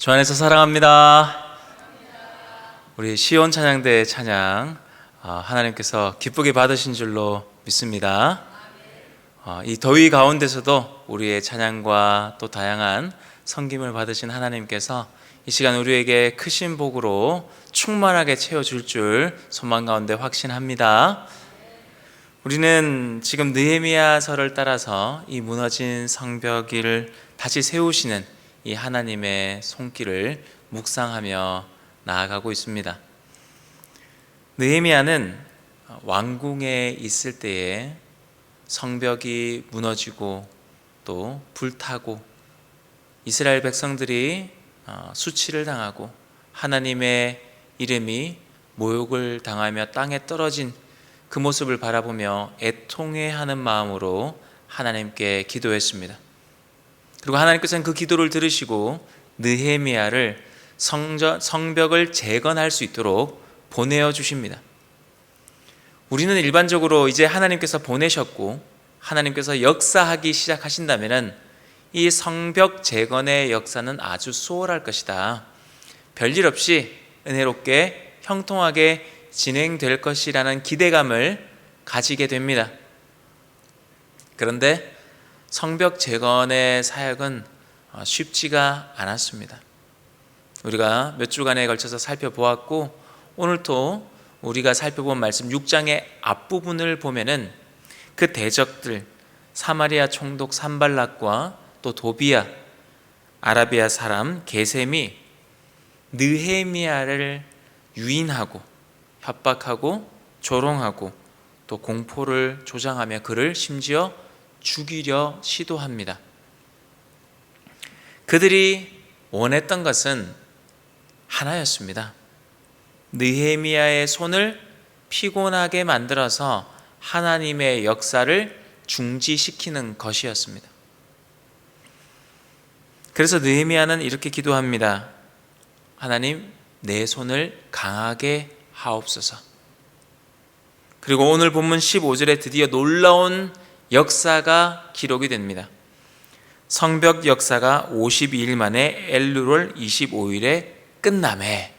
주 안에서 사랑합니다. 우리 시온 찬양대 찬양 하나님께서 기쁘게 받으신 줄로 믿습니다. 이 더위 가운데서도 우리의 찬양과 또 다양한 섬김을 받으신 하나님께서 이 시간 우리에게 크신 복으로 충만하게 채워줄 줄 소망 가운데 확신합니다. 우리는 지금 느헤미야서를 따라서 이 무너진 성벽을 다시 세우시는 이 하나님의 손길을 묵상하며 나아가고 있습니다. 느헤미야는 왕궁에 있을 때에 성벽이 무너지고 또 불타고 이스라엘 백성들이 수치를 당하고 하나님의 이름이 모욕을 당하며 땅에 떨어진 그 모습을 바라보며 애통해하는 마음으로 하나님께 기도했습니다. 그리고 하나님께서는 그 기도를 들으시고 느헤미야를 성벽을 재건할 수 있도록 보내어 주십니다. 우리는 일반적으로 이제 하나님께서 보내셨고 하나님께서 역사하기 시작하신다면 이 성벽 재건의 역사는 아주 수월할 것이다. 별일 없이 은혜롭게 형통하게 진행될 것이라는 기대감을 가지게 됩니다. 그런데 성벽 재건의 사역은 쉽지가 않았습니다. 우리가 몇 주간에 걸쳐서 살펴보았고 오늘 또 우리가 살펴본 말씀 6장의 앞부분을 보면은 그 대적들 사마리아 총독 산발락과 또 도비야 아라비아 사람 게셈이 느헤미야를 유인하고 협박하고 조롱하고 또 공포를 조장하며 그를 심지어 죽이려 시도합니다. 그들이 원했던 것은 하나였습니다. 느헤미야의 손을 피곤하게 만들어서 하나님의 역사를 중지시키는 것이었습니다. 그래서 느헤미야는 이렇게 기도합니다. 하나님, 내 손을 강하게 하옵소서. 그리고 오늘 본문 15절에 드디어 놀라운 역사가 기록이 됩니다. 성벽 역사가 52일 만에 엘루월 25일에 끝나매.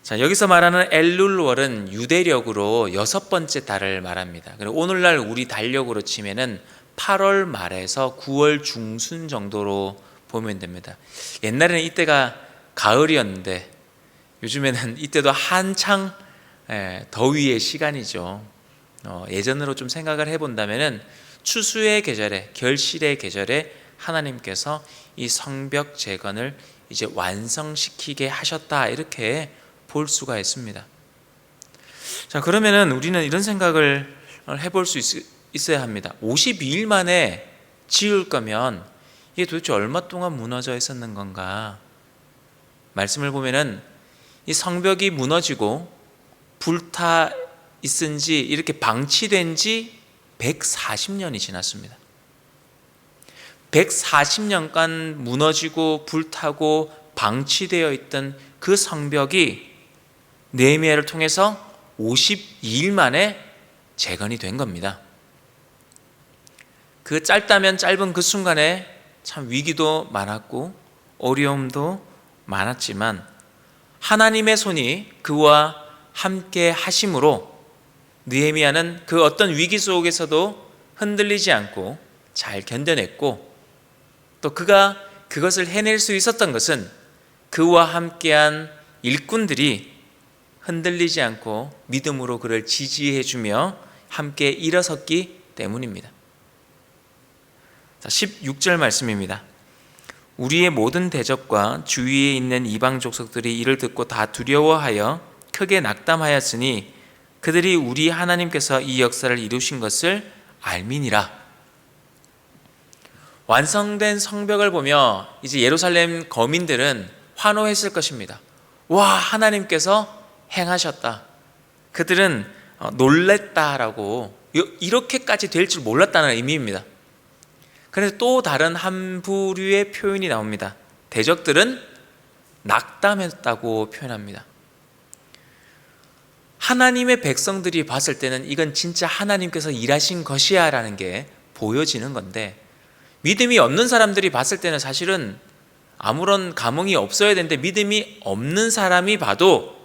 자, 여기서 말하는 엘룰월은 유대력으로 6번째 달을 말합니다. 그리고 오늘날 우리 달력으로 치면은 8월 말에서 9월 중순 정도로 보면 됩니다. 옛날에는 이때가 가을이었는데 요즘에는 이때도 한창 더위의 시간이죠. 예전으로 좀 생각을 해본다면은 추수의 계절에 결실의 계절에 하나님께서 이 성벽 재건을 이제 완성시키게 하셨다 이렇게 볼 수가 있습니다. 자, 그러면은 우리는 이런 생각을 해볼 수 있어야 합니다. 52일 만에 지을 거면 이게 도대체 얼마 동안 무너져 있었는 건가? 말씀을 보면은 이 성벽이 무너지고 불타 있은 지 이렇게 방치된 지 140년이 지났습니다. 140년간 무너지고 불타고 방치되어 있던 그 성벽이 느헤미야를 통해서 52일 만에 재건이 된 겁니다. 그 짧다면 짧은 그 순간에 참 위기도 많았고 어려움도 많았지만 하나님의 손이 그와 함께 하심으로 느헤미야는 그 어떤 위기 속에서도 흔들리지 않고 잘 견뎌냈고 또 그가 그것을 해낼 수 있었던 것은 그와 함께한 일꾼들이 흔들리지 않고 믿음으로 그를 지지해주며 함께 일어섰기 때문입니다. 자, 16절 말씀입니다. 우리의 모든 대적과 주위에 있는 이방 족속들이 이를 듣고 다 두려워하여 크게 낙담하였으니 그들이 우리 하나님께서 이 역사를 이루신 것을 알미니라. 완성된 성벽을 보며 이제 예루살렘 거민들은 환호했을 것입니다. 와, 하나님께서 행하셨다. 그들은 놀랬다라고 이렇게까지 될 줄 몰랐다는 의미입니다. 그래서 또 다른 한 부류의 표현이 나옵니다. 대적들은 낙담했다고 표현합니다. 하나님의 백성들이 봤을 때는 이건 진짜 하나님께서 일하신 것이야 라는 게 보여지는 건데 믿음이 없는 사람들이 봤을 때는 사실은 아무런 감흥이 없어야 되는데 믿음이 없는 사람이 봐도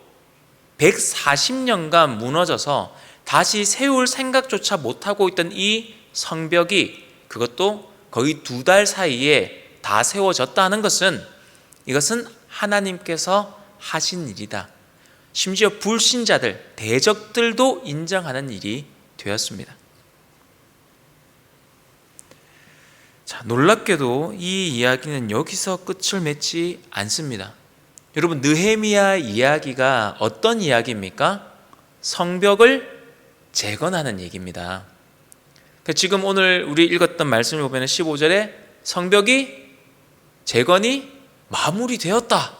140년간 무너져서 다시 세울 생각조차 못하고 있던 이 성벽이 그것도 거의 2달 사이에 다 세워졌다 하는 것은 이것은 하나님께서 하신 일이다. 심지어 불신자들, 대적들도 인정하는 일이 되었습니다. 자, 놀랍게도 이 이야기는 여기서 끝을 맺지 않습니다. 여러분, 느헤미야 이야기가 어떤 이야기입니까? 성벽을 재건하는 얘기입니다. 지금 오늘 우리 읽었던 말씀을 보면 15절에 성벽이 재건이 마무리되었다.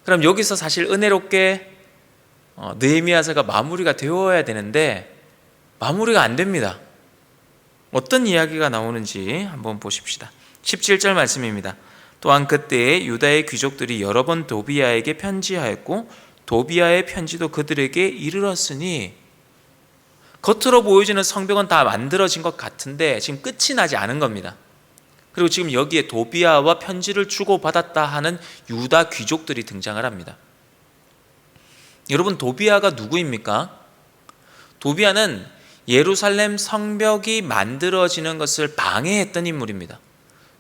그럼 여기서 사실 은혜롭게 느헤미야서가 마무리가 되어야 되는데 마무리가 안 됩니다. 어떤 이야기가 나오는지 한번 보십시다. 17절 말씀입니다. 또한 그때에 유다의 귀족들이 여러 번 도비야에게 편지하였고 도비야의 편지도 그들에게 이르렀으니, 겉으로 보여지는 성벽은 다 만들어진 것 같은데 지금 끝이 나지 않은 겁니다. 그리고 지금 여기에 도비야와 편지를 주고받았다 하는 유다 귀족들이 등장을 합니다. 여러분, 도비야가 누구입니까? 도비야는 예루살렘 성벽이 만들어지는 것을 방해했던 인물입니다.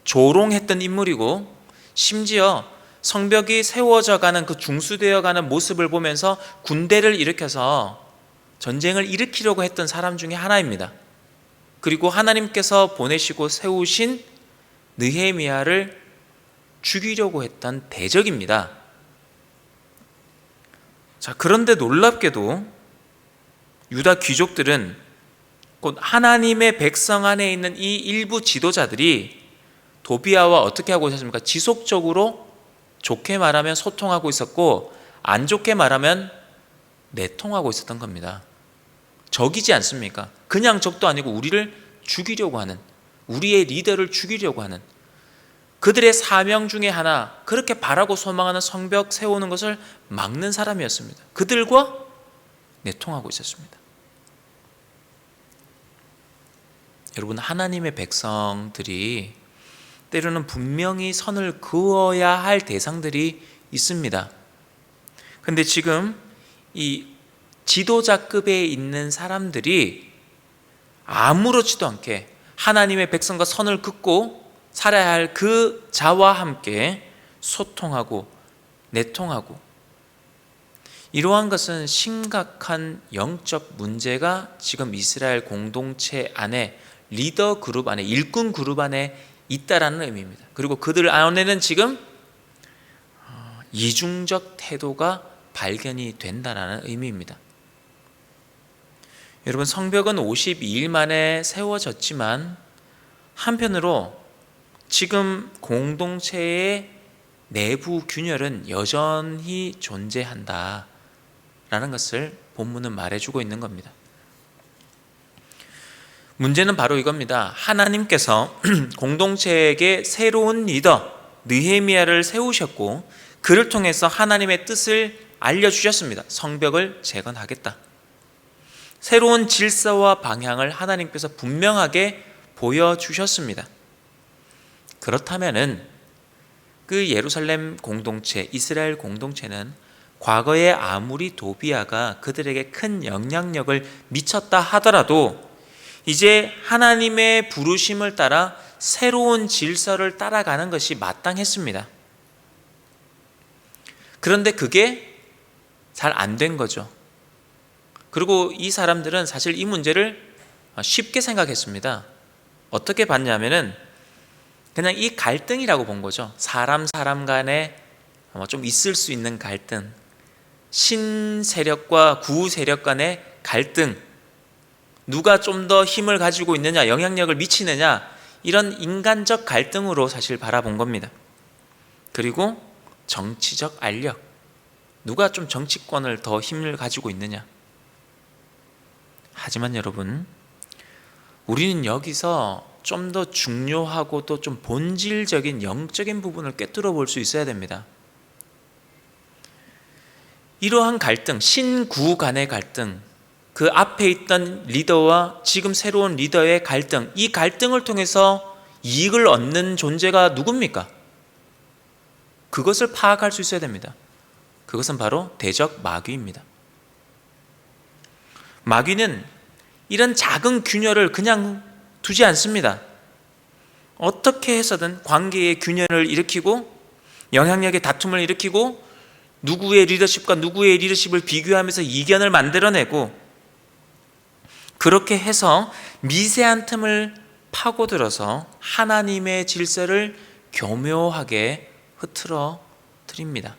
조롱했던 인물이고, 심지어 성벽이 세워져가는 그 중수되어가는 모습을 보면서 군대를 일으켜서 전쟁을 일으키려고 했던 사람 중에 하나입니다. 그리고 하나님께서 보내시고 세우신 느헤미야를 죽이려고 했던 대적입니다. 자, 그런데 놀랍게도 유다 귀족들은 곧 하나님의 백성 안에 있는 이 일부 지도자들이 도비야와 어떻게 하고 있었습니까? 지속적으로 좋게 말하면 소통하고 있었고, 안 좋게 말하면 내통하고 있었던 겁니다. 적이지 않습니까? 그냥 적도 아니고 우리를 죽이려고 하는, 우리의 리더를 죽이려고 하는, 그들의 사명 중에 하나, 그렇게 바라고 소망하는 성벽 세우는 것을 막는 사람이었습니다. 그들과 내통하고 있었습니다. 여러분, 하나님의 백성들이 때로는 분명히 선을 그어야 할 대상들이 있습니다. 그런데 지금 이 지도자급에 있는 사람들이 아무렇지도 않게 하나님의 백성과 선을 긋고 살아야 할 그 자와 함께 소통하고 내통하고, 이러한 것은 심각한 영적 문제가 지금 이스라엘 공동체 안에, 리더 그룹 안에, 일꾼 그룹 안에 있다라는 의미입니다. 그리고 그들 안에는 지금 이중적 태도가 발견이 된다라는 의미입니다. 여러분, 성벽은 52일 만에 세워졌지만 한편으로 지금 공동체의 내부 균열은 여전히 존재한다라는 것을 본문은 말해주고 있는 겁니다. 문제는 바로 이겁니다. 하나님께서 공동체에게 새로운 리더 느헤미야를 세우셨고, 그를 통해서 하나님의 뜻을 알려주셨습니다. 성벽을 재건하겠다. 새로운 질서와 방향을 하나님께서 분명하게 보여주셨습니다. 그렇다면은 그 예루살렘 공동체, 이스라엘 공동체는 과거에 아무리 도비야가 그들에게 큰 영향력을 미쳤다 하더라도 이제 하나님의 부르심을 따라 새로운 질서를 따라가는 것이 마땅했습니다. 그런데 그게 잘 안 된 거죠. 그리고 이 사람들은 사실 이 문제를 쉽게 생각했습니다. 어떻게 봤냐면은 그냥 이 갈등이라고 본 거죠. 사람 간에 좀 있을 수 있는 갈등, 신 세력과 구 세력 간의 갈등, 누가 좀 더 힘을 가지고 있느냐, 영향력을 미치느냐, 이런 인간적 갈등으로 사실 바라본 겁니다. 그리고 정치적 알력, 누가 좀 정치권을 더 힘을 가지고 있느냐. 하지만 여러분, 우리는 여기서 좀 더 중요하고 또 좀 본질적인 영적인 부분을 꿰뚫어 볼 수 있어야 됩니다. 이러한 갈등, 신구 간의 갈등, 그 앞에 있던 리더와 지금 새로운 리더의 갈등, 이 갈등을 통해서 이익을 얻는 존재가 누굽니까? 그것을 파악할 수 있어야 됩니다. 그것은 바로 대적 마귀입니다. 마귀는 이런 작은 균열을 그냥 두지 않습니다. 어떻게 해서든 관계의 균열을 일으키고 영향력의 다툼을 일으키고 누구의 리더십과 누구의 리더십을 비교하면서 이견을 만들어내고 그렇게 해서 미세한 틈을 파고들어서 하나님의 질서를 교묘하게 흐트러 드립니다.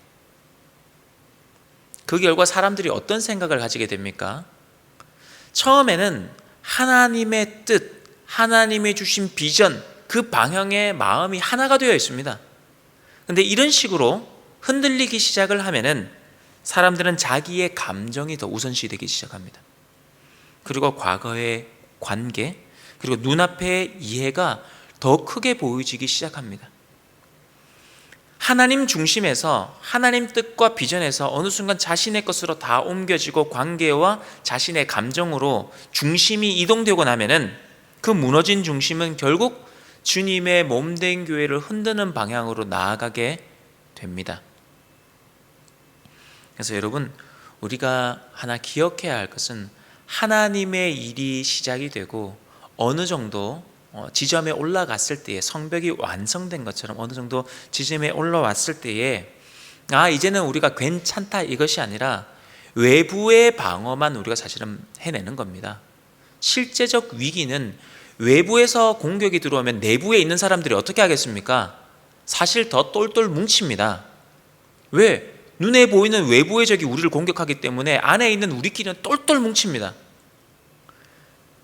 그 결과 사람들이 어떤 생각을 가지게 됩니까? 처음에는 하나님의 뜻, 하나님이 주신 비전, 그 방향의 마음이 하나가 되어 있습니다. 그런데 이런 식으로 흔들리기 시작을 하면은 사람들은 자기의 감정이 더 우선시되기 시작합니다. 그리고 과거의 관계, 그리고 눈앞의 이해가 더 크게 보여지기 시작합니다. 하나님 중심에서 하나님 뜻과 비전에서 어느 순간 자신의 것으로 다 옮겨지고 관계와 자신의 감정으로 중심이 이동되고 나면은 그 무너진 중심은 결국 주님의 몸된 교회를 흔드는 방향으로 나아가게 됩니다. 그래서 여러분, 우리가 하나 기억해야 할 것은 하나님의 일이 시작이 되고 어느 정도 지점에 올라갔을 때에, 성벽이 완성된 것처럼 어느 정도 지점에 올라왔을 때에 이제는 우리가 괜찮다, 이것이 아니라 외부의 방어만 우리가 사실은 해내는 겁니다. 실제적 위기는 외부에서 공격이 들어오면 내부에 있는 사람들이 어떻게 하겠습니까? 사실 더 똘똘 뭉칩니다. 왜? 눈에 보이는 외부의 적이 우리를 공격하기 때문에 안에 있는 우리끼리는 똘똘 뭉칩니다.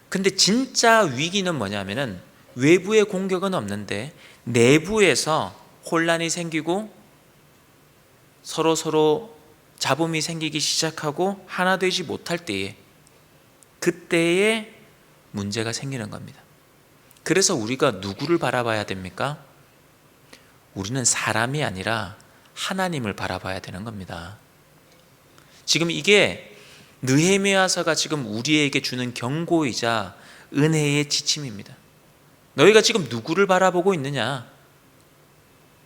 근데 진짜 위기는 뭐냐면은 외부의 공격은 없는데 내부에서 혼란이 생기고 서로 잡음이 생기기 시작하고 하나 되지 못할 때에, 그때에 문제가 생기는 겁니다. 그래서 우리가 누구를 바라봐야 됩니까? 우리는 사람이 아니라 하나님을 바라봐야 되는 겁니다. 지금 이게 느헤미야서가 지금 우리에게 주는 경고이자 은혜의 지침입니다. 너희가 지금 누구를 바라보고 있느냐?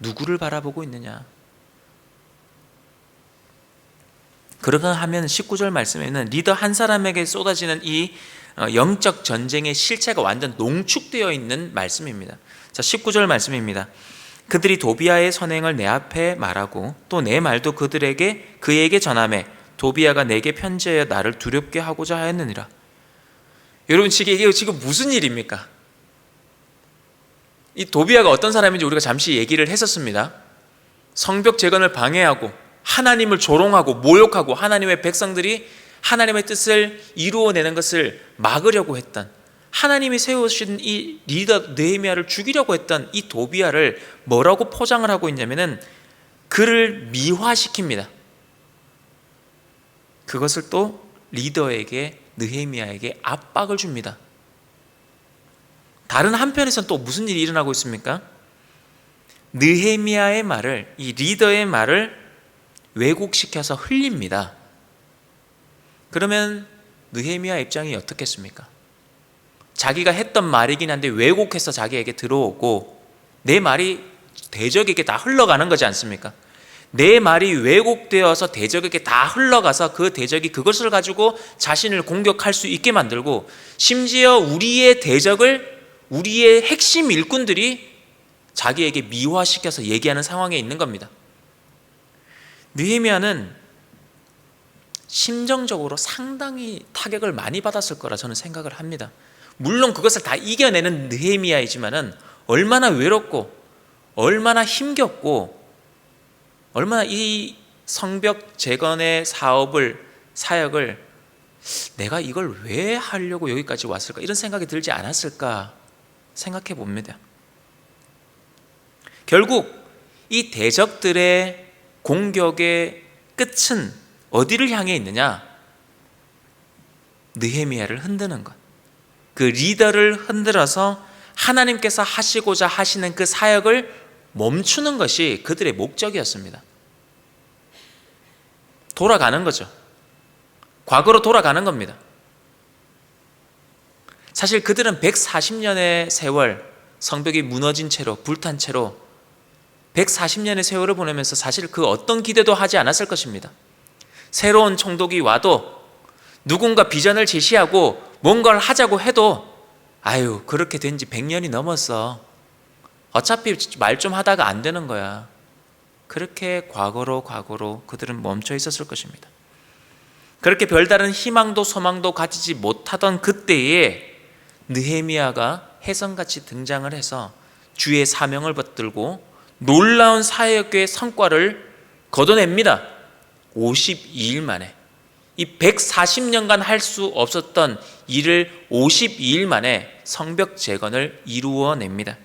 누구를 바라보고 있느냐? 그러가 하면 19절 말씀에는 리더 한 사람에게 쏟아지는 이 영적 전쟁의 실체가 완전 농축되어 있는 말씀입니다. 자, 19절 말씀입니다. 그들이 도비아의 선행을 내 앞에 말하고 또 내 말도 그에게 전하매 도비아가 내게 편지하여 나를 두렵게 하고자 하였느니라. 여러분, 이게 지금 무슨 일입니까? 이 도비아가 어떤 사람인지 우리가 잠시 얘기를 했었습니다. 성벽 재건을 방해하고 하나님을 조롱하고 모욕하고 하나님의 백성들이 하나님의 뜻을 이루어내는 것을 막으려고 했던, 하나님이 세우신 이 리더 느헤미야를 죽이려고 했던 이 도비아를 뭐라고 포장을 하고 있냐면은 그를 미화시킵니다. 그것을 또 리더에게, 느헤미야에게 압박을 줍니다. 다른 한편에서는 또 무슨 일이 일어나고 있습니까? 느헤미야의 말을, 이 리더의 말을 왜곡시켜서 흘립니다. 그러면 느헤미야 입장이 어떻겠습니까? 자기가 했던 말이긴 한데 왜곡해서 자기에게 들어오고 내 말이 대적에게 다 흘러가는 거지 않습니까? 내 말이 왜곡되어서 대적에게 다 흘러가서 그 대적이 그것을 가지고 자신을 공격할 수 있게 만들고, 심지어 우리의 대적을 우리의 핵심 일꾼들이 자기에게 미화시켜서 얘기하는 상황에 있는 겁니다. 느헤미야는 심정적으로 상당히 타격을 많이 받았을 거라 저는 생각을 합니다. 물론 그것을 다 이겨내는 느헤미야이지만은 얼마나 외롭고 얼마나 힘겹고 얼마나 이 성벽 재건의 사역을 내가 이걸 왜 하려고 여기까지 왔을까, 이런 생각이 들지 않았을까 생각해 봅니다. 결국 이 대적들의 공격의 끝은 어디를 향해 있느냐? 느헤미야를 흔드는 것, 그 리더를 흔들어서 하나님께서 하시고자 하시는 그 사역을 멈추는 것이 그들의 목적이었습니다. 돌아가는 거죠. 과거로 돌아가는 겁니다. 사실 그들은 140년의 세월, 성벽이 무너진 채로, 불탄 채로 140년의 세월을 보내면서 사실 그 어떤 기대도 하지 않았을 것입니다. 새로운 총독이 와도 누군가 비전을 제시하고 뭔가를 하자고 해도 아유, 그렇게 된 지 100년이 넘었어. 어차피 말 좀 하다가 안 되는 거야. 그렇게 과거로 그들은 멈춰 있었을 것입니다. 그렇게 별다른 희망도 소망도 가지지 못하던 그때에 느헤미야가 혜성같이 등장을 해서 주의 사명을 받들고 놀라운 사역의 성과를 거둬냅니다. 52일 만에. 이 140년간 할 수 없었던 일을 52일 만에 성벽 재건을 이루어냅니다.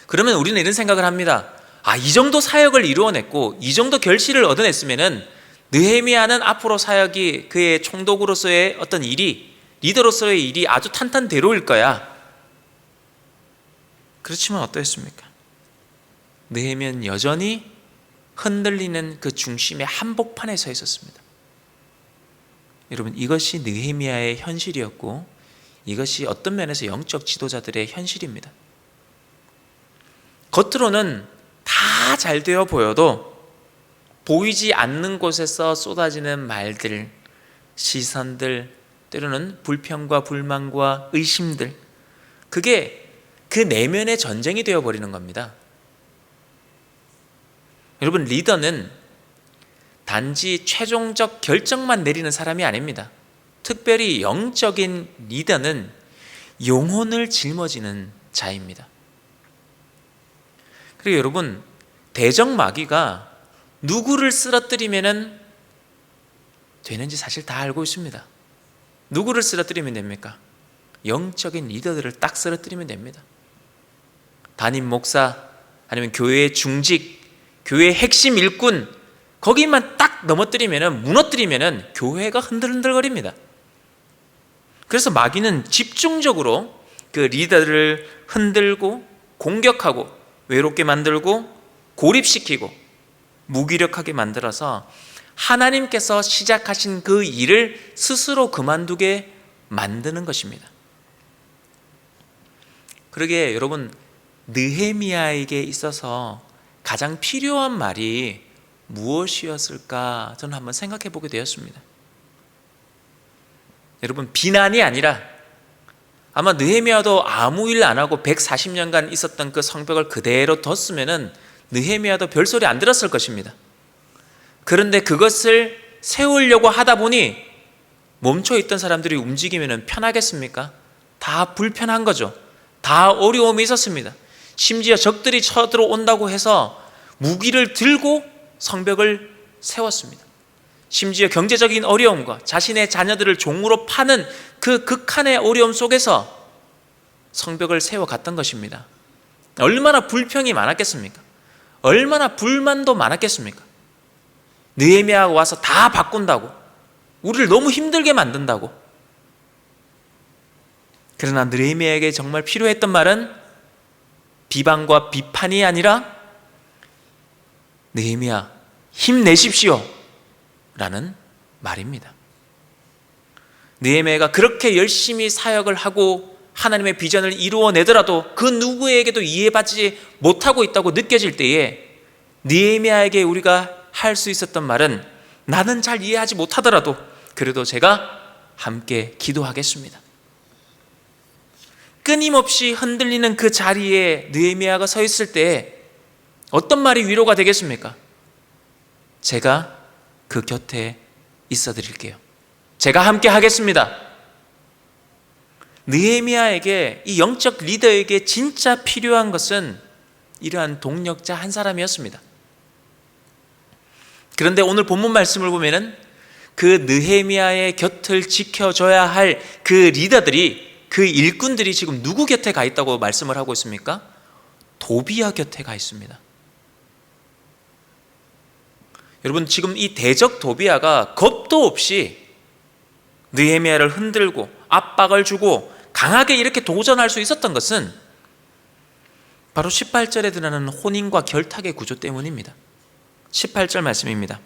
그러면 우리는 이런 생각을 합니다. 이 정도 사역을 이루어냈고 이 정도 결실을 얻어냈으면은 느헤미야는 앞으로 사역이 그의 총독으로서의 어떤 일이, 리더로서의 일이 아주 탄탄대로일 거야. 그렇지만 어떠했습니까? 느헤미야는 여전히 흔들리는 그 중심의 한복판에 서 있었습니다. 여러분, 이것이 느헤미야의 현실이었고 이것이 어떤 면에서 영적 지도자들의 현실입니다. 겉으로는 다 잘 되어 보여도 보이지 않는 곳에서 쏟아지는 말들, 시선들, 때로는 불평과 불만과 의심들, 그게 그 내면의 전쟁이 되어버리는 겁니다. 여러분, 리더는 단지 최종적 결정만 내리는 사람이 아닙니다. 특별히 영적인 리더는 영혼을 짊어지는 자입니다. 그리고 여러분, 대적마귀가 누구를 쓰러뜨리면 되는지 사실 다 알고 있습니다. 누구를 쓰러뜨리면 됩니까? 영적인 리더들을 딱 쓰러뜨리면 됩니다. 담임 목사, 아니면 교회의 중직, 교회의 핵심 일꾼, 거기만 딱 무너뜨리면 교회가 흔들흔들거립니다. 그래서 마귀는 집중적으로 그 리더를 흔들고 공격하고 외롭게 만들고 고립시키고 무기력하게 만들어서 하나님께서 시작하신 그 일을 스스로 그만두게 만드는 것입니다. 그러기에 여러분, 느헤미야에게 있어서 가장 필요한 말이 무엇이었을까 저는 한번 생각해 보게 되었습니다. 여러분, 비난이 아니라 아마 느헤미야도 아무 일 안 하고 140년간 있었던 그 성벽을 그대로 뒀으면은 느헤미야도 별소리 안 들었을 것입니다. 그런데 그것을 세우려고 하다 보니 멈춰있던 사람들이 움직이면 편하겠습니까? 다 불편한 거죠. 다 어려움이 있었습니다. 심지어 적들이 쳐들어온다고 해서 무기를 들고 성벽을 세웠습니다. 심지어 경제적인 어려움과 자신의 자녀들을 종으로 파는 그 극한의 어려움 속에서 성벽을 세워갔던 것입니다. 얼마나 불평이 많았겠습니까? 얼마나 불만도 많았겠습니까? 느헤미야가 와서 다 바꾼다고, 우리를 너무 힘들게 만든다고. 그러나 느헤미야에게 정말 필요했던 말은 비방과 비판이 아니라 느헤미야, 힘내십시오 라는 말입니다. 느헤미야가 그렇게 열심히 사역을 하고 하나님의 비전을 이루어내더라도 그 누구에게도 이해받지 못하고 있다고 느껴질 때에 느헤미야에게 우리가 할 수 있었던 말은, 나는 잘 이해하지 못하더라도 그래도 제가 함께 기도하겠습니다. 끊임없이 흔들리는 그 자리에 느헤미야가 서 있을 때 어떤 말이 위로가 되겠습니까? 제가 그 곁에 있어 드릴게요. 제가 함께 하겠습니다. 느헤미야에게, 이 영적 리더에게 진짜 필요한 것은 이러한 동력자 한 사람이었습니다. 그런데 오늘 본문 말씀을 보면은 그 느헤미야의 곁을 지켜줘야 할 그 리더들이, 그 일꾼들이 지금 누구 곁에 가 있다고 말씀을 하고 있습니까? 도비야 곁에 가 있습니다. 여러분, 지금 이 대적 도비야가 겁도 없이 느헤미야를 흔들고 압박을 주고 강하게 이렇게 도전할 수 있었던 것은 바로 18절에 드러나는 혼인과 결탁의 구조 때문입니다. 18절 말씀입니다.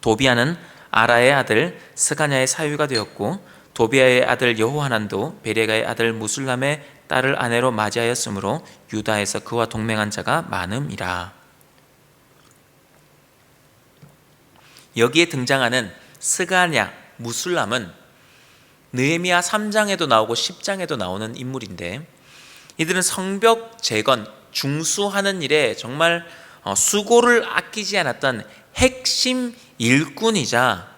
도비야는 아라의 아들 스가냐의 사위가 되었고 도비야의 아들 여호하난도 베레가의 아들 무술람의 딸을 아내로 맞이하였으므로 유다에서 그와 동맹한 자가 많음이라. 여기에 등장하는 스가냐, 무술람은 느헤미야 3장에도 나오고 10장에도 나오는 인물인데, 이들은 성벽 재건, 중수하는 일에 정말 수고를 아끼지 않았던 핵심 일꾼이자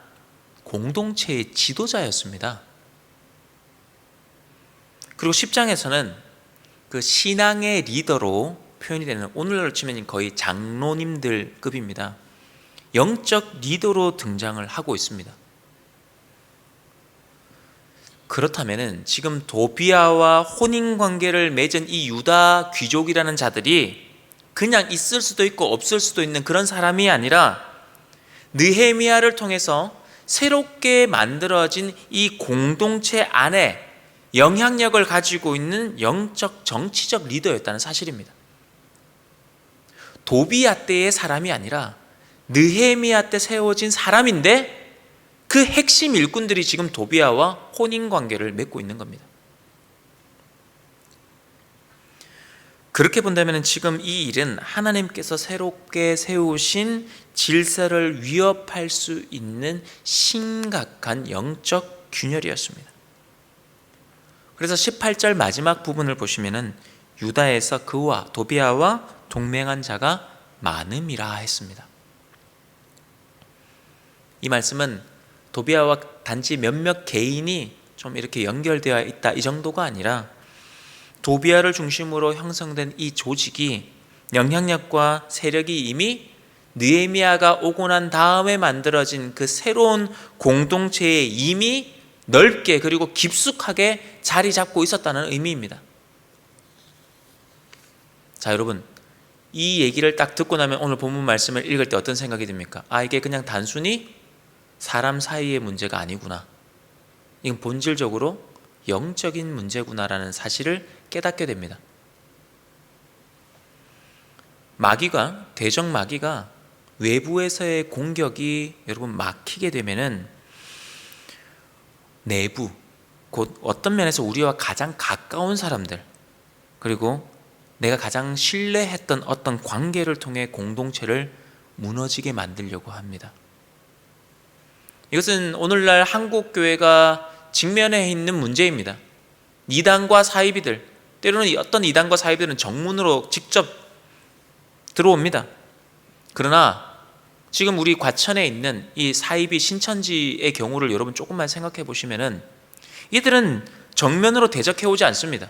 공동체의 지도자였습니다. 그리고 10장에서는 그 신앙의 리더로 표현이 되는, 오늘날로 치면 거의 장로님들급입니다. 영적 리더로 등장을 하고 있습니다. 그렇다면 지금 도비아와 혼인관계를 맺은 이 유다 귀족이라는 자들이 그냥 있을 수도 있고 없을 수도 있는 그런 사람이 아니라 느헤미야를 통해서 새롭게 만들어진 이 공동체 안에 영향력을 가지고 있는 영적 정치적 리더였다는 사실입니다. 도비야 때의 사람이 아니라 느헤미야 때 세워진 사람인데, 그 핵심 일꾼들이 지금 도비아와 혼인관계를 맺고 있는 겁니다. 그렇게 본다면 지금 이 일은 하나님께서 새롭게 세우신 질서를 위협할 수 있는 심각한 영적 균열이었습니다. 그래서 18절 마지막 부분을 보시면은 유다에서 그와 도비아와 동맹한 자가 많음이라 했습니다. 이 말씀은 도비아와 단지 몇몇 개인이 좀 이렇게 연결되어 있다, 이 정도가 아니라 도비아를 중심으로 형성된 이 조직이, 영향력과 세력이 이미 느헤미야가 오고 난 다음에 만들어진 그 새로운 공동체에 이미 넓게 그리고 깊숙하게 자리 잡고 있었다는 의미입니다. 자, 여러분, 이 얘기를 딱 듣고 나면 오늘 본문 말씀을 읽을 때 어떤 생각이 듭니까? 이게 그냥 단순히 사람 사이의 문제가 아니구나, 이건 본질적으로 영적인 문제구나라는 사실을 깨닫게 됩니다. 마귀가, 대적 마귀가 외부에서의 공격이 여러분 막히게 되면은 내부, 곧 어떤 면에서 우리와 가장 가까운 사람들, 그리고 내가 가장 신뢰했던 어떤 관계를 통해 공동체를 무너지게 만들려고 합니다. 이것은 오늘날 한국 교회가 직면해 있는 문제입니다. 이단과 사이비들, 때로는 어떤 이단과 사이비들은 정문으로 직접 들어옵니다. 그러나 지금 우리 과천에 있는 이 사이비 신천지의 경우를 여러분 조금만 생각해 보시면은 이들은 정면으로 대적해 오지 않습니다.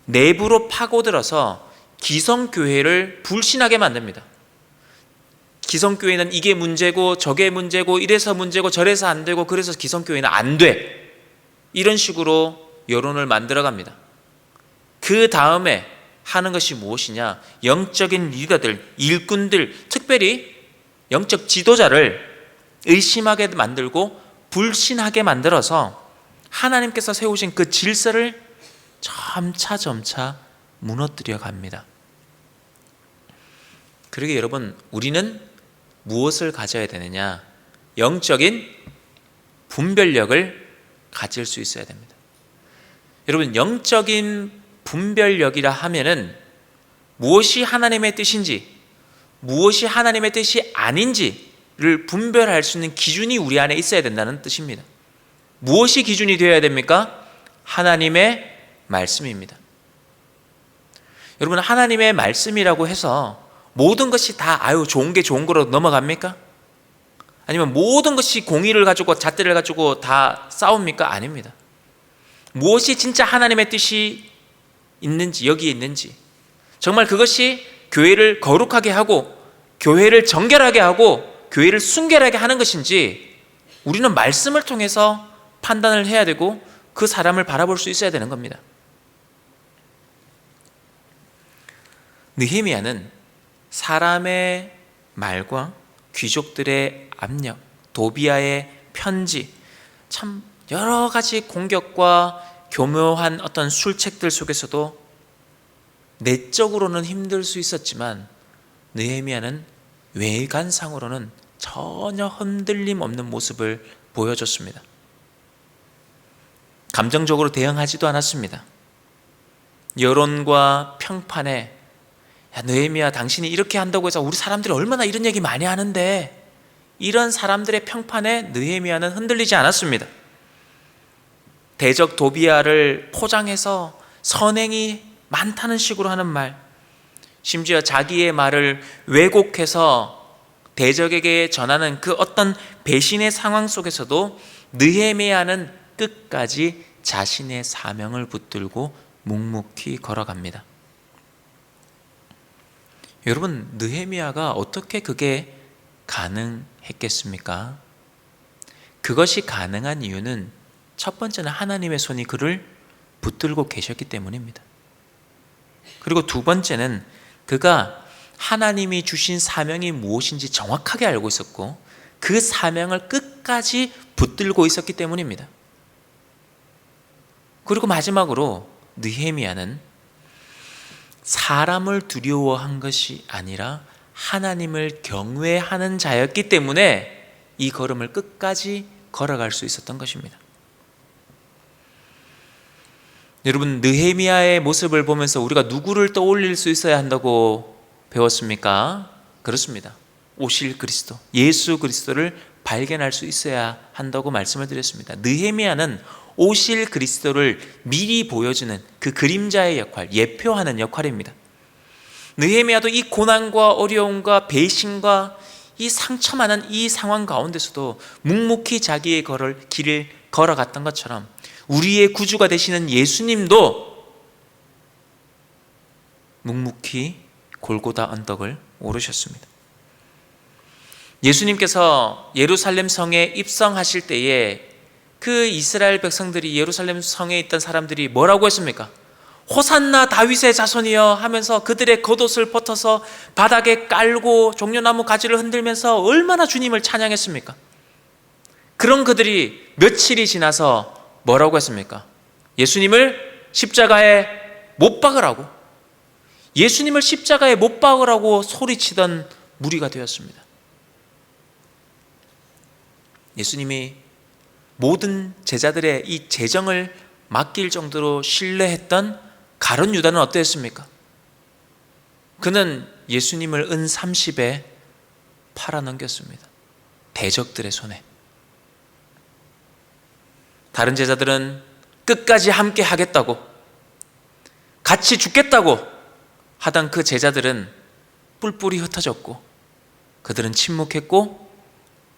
내부로 파고들어서 기성교회를 불신하게 만듭니다. 기성교회는 이게 문제고 저게 문제고, 이래서 문제고 저래서 안 되고, 그래서 기성교회는 안 돼, 이런 식으로 여론을 만들어갑니다. 그 다음에 하는 것이 무엇이냐? 영적인 리더들, 일꾼들, 특별히 영적 지도자를 의심하게 만들고 불신하게 만들어서 하나님께서 세우신 그 질서를 점차 무너뜨려 갑니다. 그러게 여러분, 우리는 무엇을 가져야 되느냐? 영적인 분별력을 가질 수 있어야 됩니다. 여러분, 영적인 분별력이라 하면은 무엇이 하나님의 뜻인지, 무엇이 하나님의 뜻이 아닌지를 분별할 수 있는 기준이 우리 안에 있어야 된다는 뜻입니다. 무엇이 기준이 되어야 됩니까? 하나님의 말씀입니다. 여러분, 하나님의 말씀이라고 해서 모든 것이 다 좋은 게 좋은 거로 넘어갑니까? 아니면 모든 것이 공의를 가지고 잣대를 가지고 다 싸웁니까? 아닙니다. 무엇이 진짜 하나님의 뜻이 있는지, 여기에 있는지, 정말 그것이 교회를 거룩하게 하고 교회를 정결하게 하고 교회를 순결하게 하는 것인지 우리는 말씀을 통해서 판단을 해야 되고 그 사람을 바라볼 수 있어야 되는 겁니다. 느헤미야는 사람의 말과 귀족들의 압력, 도비아의 편지, 참 여러 가지 공격과 교묘한 어떤 술책들 속에서도 내적으로는 힘들 수 있었지만 느헤미야는 외관상으로는 전혀 흔들림 없는 모습을 보여줬습니다. 감정적으로 대응하지도 않았습니다. 여론과 평판에 야 느헤미야 당신이 이렇게 한다고 해서 우리 사람들이 얼마나 이런 얘기 많이 하는데, 이런 사람들의 평판에 느헤미야는 흔들리지 않았습니다. 대적 도비야를 포장해서 선행이 많다는 식으로 하는 말, 심지어 자기의 말을 왜곡해서 대적에게 전하는 그 어떤 배신의 상황 속에서도 느헤미야는 끝까지 자신의 사명을 붙들고 묵묵히 걸어갑니다. 여러분, 느헤미야가 어떻게 그게 가능했겠습니까? 그것이 가능한 이유는 첫 번째는 하나님의 손이 그를 붙들고 계셨기 때문입니다. 그리고 두 번째는 그가 하나님이 주신 사명이 무엇인지 정확하게 알고 있었고 그 사명을 끝까지 붙들고 있었기 때문입니다. 그리고 마지막으로 느헤미야는 사람을 두려워한 것이 아니라 하나님을 경외하는 자였기 때문에 이 걸음을 끝까지 걸어갈 수 있었던 것입니다. 여러분, 느헤미야의 모습을 보면서 우리가 누구를 떠올릴 수 있어야 한다고 배웠습니까? 그렇습니다. 오실 그리스도, 예수 그리스도를 발견할 수 있어야 한다고 말씀을 드렸습니다. 느헤미야는 오실 그리스도를 미리 보여주는 그 그림자의 역할, 예표하는 역할입니다. 느헤미야도 이 고난과 어려움과 배신과 이 상처 많은 이 상황 가운데서도 묵묵히 자기의 길을 걸어갔던 것처럼 우리의 구주가 되시는 예수님도 묵묵히 골고다 언덕을 오르셨습니다. 예수님께서 예루살렘 성에 입성하실 때에 그 이스라엘 백성들이, 예루살렘 성에 있던 사람들이 뭐라고 했습니까? 호산나 다윗의 자손이여 하면서 그들의 겉옷을 벗어서 바닥에 깔고 종려나무 가지를 흔들면서 얼마나 주님을 찬양했습니까? 그런 그들이 며칠이 지나서 뭐라고 했습니까? 예수님을 십자가에 못 박으라고, 예수님을 십자가에 못 박으라고 소리치던 무리가 되었습니다. 예수님이 모든 제자들의 이 재정을 맡길 정도로 신뢰했던 가룟 유다는 어땠습니까? 그는 예수님을 은 30에 팔아넘겼습니다. 대적들의 손에. 다른 제자들은 끝까지 함께 하겠다고, 같이 죽겠다고 하던 그 제자들은 뿔뿔이 흩어졌고 그들은 침묵했고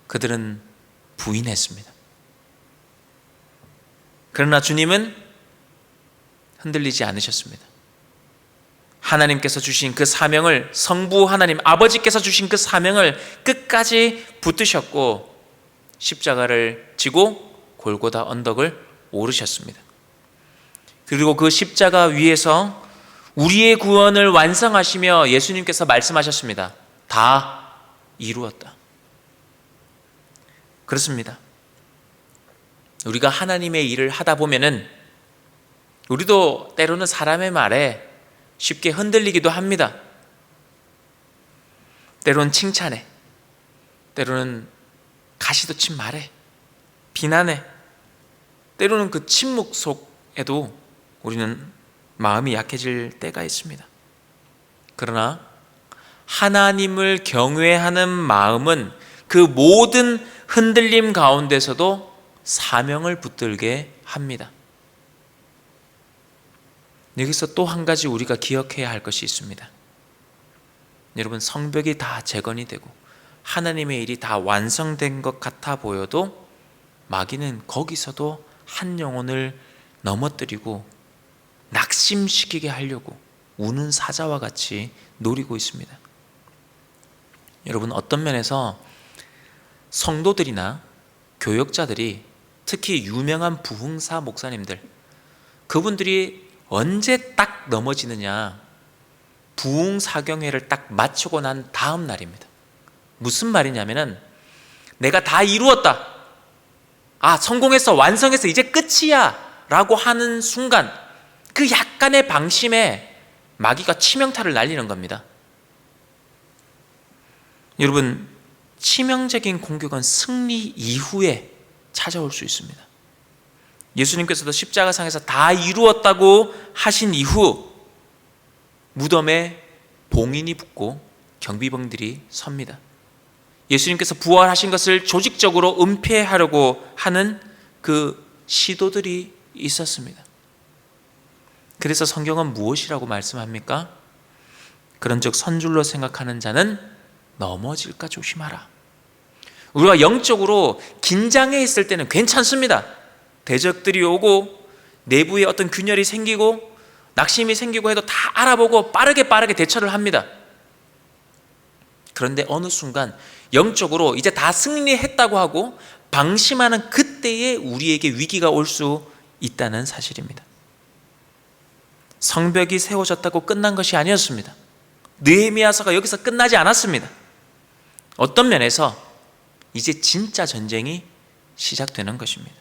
그들은 부인했습니다. 그러나 주님은 흔들리지 않으셨습니다. 하나님께서 주신 그 사명을, 성부 하나님 아버지께서 주신 그 사명을 끝까지 붙드셨고 십자가를 지고 골고다 언덕을 오르셨습니다. 그리고 그 십자가 위에서 우리의 구원을 완성하시며 예수님께서 말씀하셨습니다. 다 이루었다. 그렇습니다. 우리가 하나님의 일을 하다 보면은 우리도 때로는 사람의 말에 쉽게 흔들리기도 합니다. 때로는 칭찬에, 때로는 가시돋친 말에, 비난에, 때로는 그 침묵 속에도 우리는 마음이 약해질 때가 있습니다. 그러나 하나님을 경외하는 마음은 그 모든 흔들림 가운데서도 사명을 붙들게 합니다. 여기서 또 한 가지 우리가 기억해야 할 것이 있습니다. 여러분, 성벽이 다 재건이 되고 하나님의 일이 다 완성된 것 같아 보여도 마귀는 거기서도 한 영혼을 넘어뜨리고 낙심시키게 하려고 우는 사자와 같이 노리고 있습니다. 여러분, 어떤 면에서 성도들이나 교역자들이, 특히 유명한 부흥사 목사님들, 그분들이 언제 딱 넘어지느냐, 부흥사경회를 딱 마치고 난 다음 날입니다. 무슨 말이냐면은 내가 다 이루었다, 성공했어, 완성했어, 이제 끝이야 라고 하는 순간 그 약간의 방심에 마귀가 치명타를 날리는 겁니다. 여러분, 치명적인 공격은 승리 이후에 찾아올 수 있습니다. 예수님께서도 십자가상에서 다 이루었다고 하신 이후 무덤에 봉인이 붙고 경비병들이 섭니다. 예수님께서 부활하신 것을 조직적으로 은폐하려고 하는 그 시도들이 있었습니다. 그래서 성경은 무엇이라고 말씀합니까? 그런즉 선줄로 생각하는 자는 넘어질까 조심하라. 우리가 영적으로 긴장해 있을 때는 괜찮습니다. 대적들이 오고 내부에 어떤 균열이 생기고 낙심이 생기고 해도 다 알아보고 빠르게 대처를 합니다. 그런데 어느 순간 영적으로 이제 다 승리했다고 하고 방심하는 그때에 우리에게 위기가 올 수 있다는 사실입니다. 성벽이 세워졌다고 끝난 것이 아니었습니다. 느헤미야서가 여기서 끝나지 않았습니다. 어떤 면에서 이제 진짜 전쟁이 시작되는 것입니다.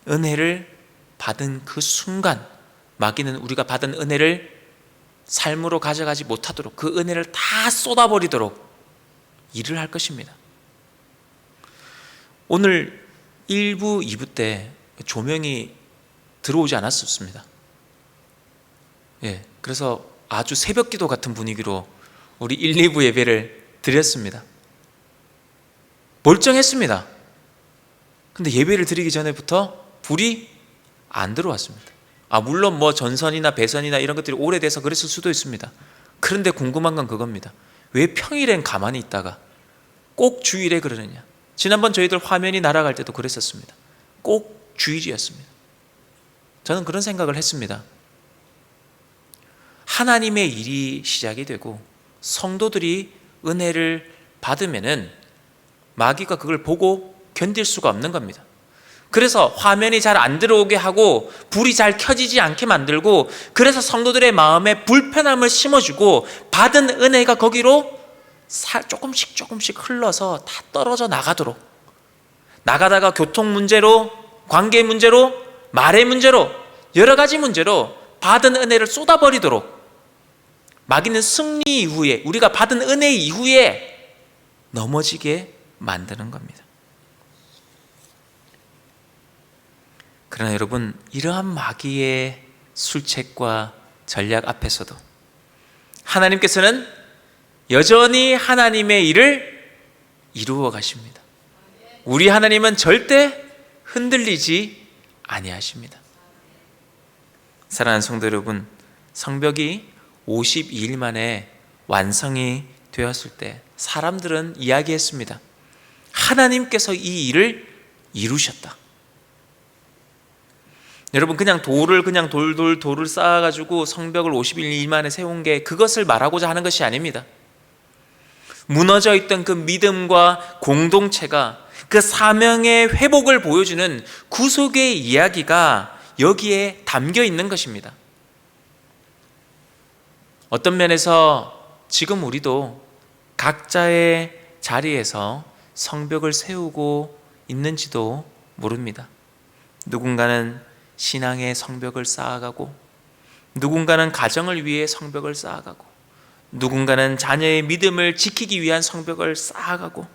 은혜를 받은 그 순간 마귀는 우리가 받은 은혜를 삶으로 가져가지 못하도록 그 은혜를 다 쏟아버리도록 일을 할 것입니다. 오늘 1부, 2부 때 조명이 들어오지 않았었습니다. 그래서 아주 새벽기도 같은 분위기로 우리 1, 2부 예배를 드렸습니다. 멀쩡했습니다. 근데 예배를 드리기 전에부터 불이 안 들어왔습니다. 물론 뭐 전선이나 배선이나 이런 것들이 오래돼서 그랬을 수도 있습니다. 그런데 궁금한 건 그겁니다. 왜 평일엔 가만히 있다가 꼭 주일에 그러느냐? 지난번 저희들 화면이 날아갈 때도 그랬었습니다. 꼭 주일이었습니다. 저는 그런 생각을 했습니다. 하나님의 일이 시작이 되고 성도들이 은혜를 받으면은 마귀가 그걸 보고 견딜 수가 없는 겁니다. 그래서 화면이 잘 안 들어오게 하고 불이 잘 켜지지 않게 만들고 그래서 성도들의 마음에 불편함을 심어주고 받은 은혜가 거기로 조금씩 흘러서 다 떨어져 나가도록, 나가다가 교통 문제로, 관계 문제로, 말의 문제로, 여러 가지 문제로 받은 은혜를 쏟아버리도록 마귀는 승리 이후에, 우리가 받은 은혜 이후에 넘어지게 만드는 겁니다. 그러나 여러분, 이러한 마귀의 술책과 전략 앞에서도 하나님께서는 여전히 하나님의 일을 이루어 가십니다. 우리 하나님은 절대 흔들리지 아니하십니다. 사랑하는 성도 여러분, 성벽이 52일 만에 완성이 되었을 때 사람들은 이야기했습니다. 하나님께서 이 일을 이루셨다. 여러분, 그냥 돌을 쌓아가지고 성벽을 51일 만에 세운 게 그것을 말하고자 하는 것이 아닙니다. 무너져 있던 그 믿음과 공동체가 그 사명의 회복을 보여주는 구속의 이야기가 여기에 담겨 있는 것입니다. 어떤 면에서 지금 우리도 각자의 자리에서 성벽을 세우고 있는지도 모릅니다. 누군가는 신앙의 성벽을 쌓아가고, 누군가는 가정을 위해 성벽을 쌓아가고, 누군가는 자녀의 믿음을 지키기 위한 성벽을 쌓아가고,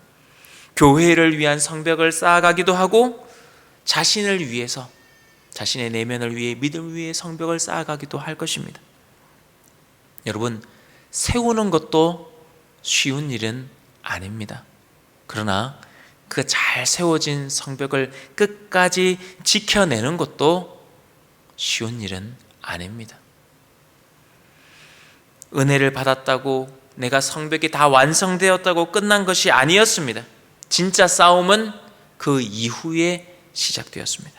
교회를 위한 성벽을 쌓아가기도 하고, 자신을 위해서, 자신의 내면을 위해, 믿음을 위해 성벽을 쌓아가기도 할 것입니다. 여러분, 세우는 것도 쉬운 일은 아닙니다. 그러나 그 잘 세워진 성벽을 끝까지 지켜내는 것도 쉬운 일은 아닙니다. 은혜를 받았다고 내가 성벽이 다 완성되었다고 끝난 것이 아니었습니다. 진짜 싸움은 그 이후에 시작되었습니다.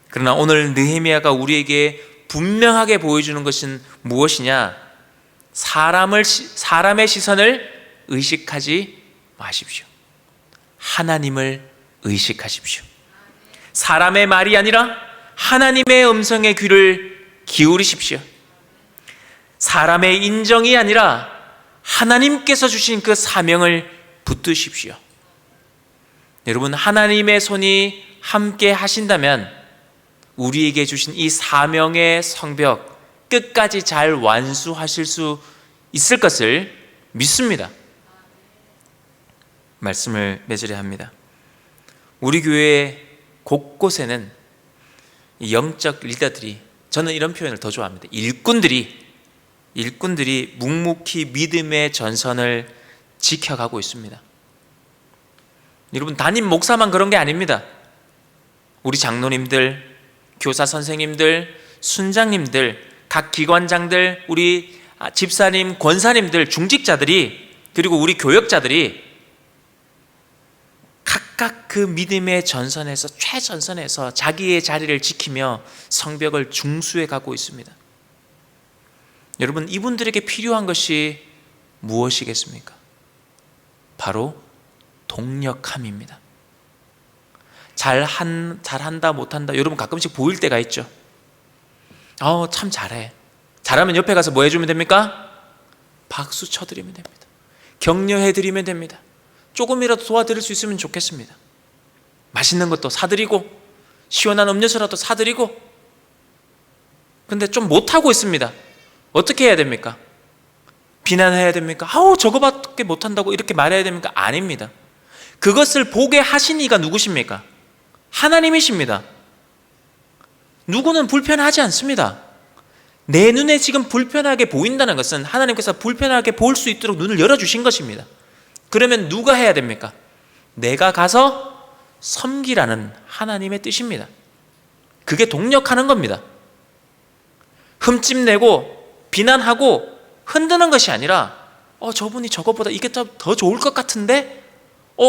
그러나 오늘 느헤미야가 우리에게 분명하게 보여주는 것은 무엇이냐? 사람의 시선을 의식하지 마십시오. 하나님을 의식하십시오. 사람의 말이 아니라 하나님의 음성에 귀를 기울이십시오. 사람의 인정이 아니라 하나님께서 주신 그 사명을 붙드십시오. 여러분, 하나님의 손이 함께 하신다면 우리에게 주신 이 사명의 성벽 끝까지 잘 완수하실 수 있을 것을 믿습니다. 말씀을 맺으려 합니다. 우리 교회에 곳곳에는 이 영적 리더들이, 저는 이런 표현을 더 좋아합니다. 일꾼들이 묵묵히 믿음의 전선을 지켜가고 있습니다. 여러분, 담임 목사만 그런 게 아닙니다. 우리 장로님들, 교사 선생님들, 순장님들, 각 기관장들, 우리 집사님, 권사님들, 중직자들이, 그리고 우리 교역자들이 각각 그 믿음의 전선에서, 최전선에서 자기의 자리를 지키며 성벽을 중수해 가고 있습니다. 여러분, 이분들에게 필요한 것이 무엇이겠습니까? 바로 동력함입니다. 잘한다 못한다, 여러분 가끔씩 보일 때가 있죠. 참 잘해. 잘하면 옆에 가서 뭐 해주면 됩니까? 박수 쳐드리면 됩니다. 격려해드리면 됩니다. 조금이라도 도와드릴 수 있으면 좋겠습니다. 맛있는 것도 사드리고 시원한 음료수라도 사드리고. 근데 좀 못하고 있습니다. 어떻게 해야 됩니까? 비난해야 됩니까? 저거밖에 못한다고 이렇게 말해야 됩니까? 아닙니다. 그것을 보게 하신 이가 누구십니까? 하나님이십니다. 누구는 불편하지 않습니다. 내 눈에 지금 불편하게 보인다는 것은 하나님께서 불편하게 볼 수 있도록 눈을 열어주신 것입니다. 그러면 누가 해야 됩니까? 내가 가서 섬기라는 하나님의 뜻입니다. 그게 동력하는 겁니다. 흠집내고 비난하고 흔드는 것이 아니라 저분이 저것보다 이게 더 좋을 것 같은데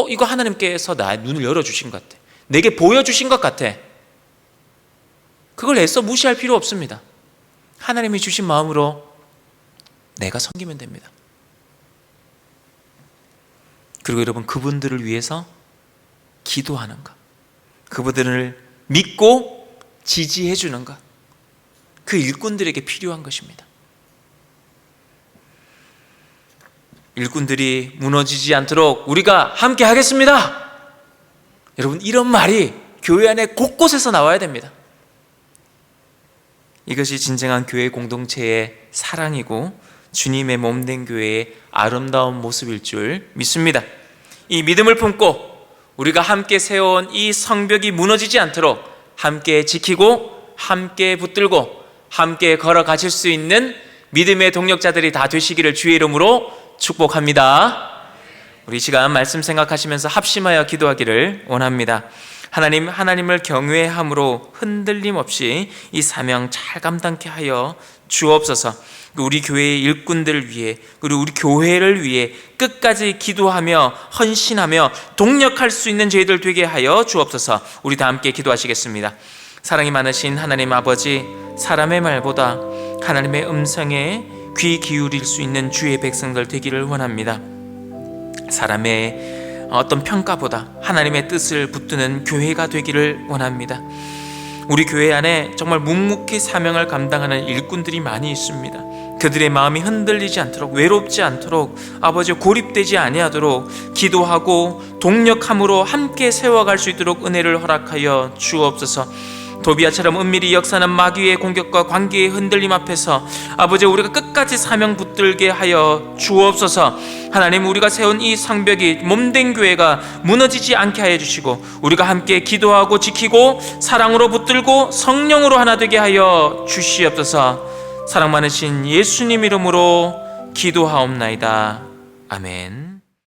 이거 하나님께서 나의 눈을 열어주신 것 같아, 내게 보여주신 것 같아. 그걸 애써 무시할 필요 없습니다. 하나님이 주신 마음으로 내가 섬기면 됩니다. 그리고 여러분, 그분들을 위해서 기도하는 것, 그분들을 믿고 지지해 주는 것, 그 일꾼들에게 필요한 것입니다. 일꾼들이 무너지지 않도록 우리가 함께 하겠습니다. 여러분, 이런 말이 교회 안에 곳곳에서 나와야 됩니다. 이것이 진정한 교회 공동체의 사랑이고 주님의 몸된 교회의 아름다운 모습일 줄 믿습니다. 이 믿음을 품고 우리가 함께 세워온 이 성벽이 무너지지 않도록 함께 지키고 함께 붙들고 함께 걸어가실 수 있는 믿음의 동력자들이 다 되시기를 주의 이름으로 축복합니다. 우리 시간 말씀 생각하시면서 합심하여 기도하기를 원합니다. 하나님을 경외함으로 흔들림 없이 이 사명 잘 감당케 하여 주옵소서. 우리 교회의 일꾼들을 위해, 그리고 우리 교회를 위해 끝까지 기도하며 헌신하며 동력할 수 있는 저희들 되게 하여 주옵소서. 우리 다 함께 기도하시겠습니다. 사랑이 많으신 하나님 아버지, 사람의 말보다 하나님의 음성에 귀 기울일 수 있는 주의 백성들 되기를 원합니다. 사람의 어떤 평가보다 하나님의 뜻을 붙드는 교회가 되기를 원합니다. 우리 교회 안에 정말 묵묵히 사명을 감당하는 일꾼들이 많이 있습니다. 그들의 마음이 흔들리지 않도록, 외롭지 않도록, 아버지 고립되지 아니하도록 기도하고 동력함으로 함께 세워갈 수 있도록 은혜를 허락하여 주옵소서. 도비아처럼 은밀히 역사하는 마귀의 공격과 관계의 흔들림 앞에서 아버지, 우리가 끝까지 사명 붙들게 하여 주옵소서. 하나님, 우리가 세운 이 성벽이 몸된 교회가 무너지지 않게 하여 주시고 우리가 함께 기도하고 지키고 사랑으로 붙들고 성령으로 하나 되게 하여 주시옵소서. 사랑 많으신 예수님 이름으로 기도하옵나이다. 아멘.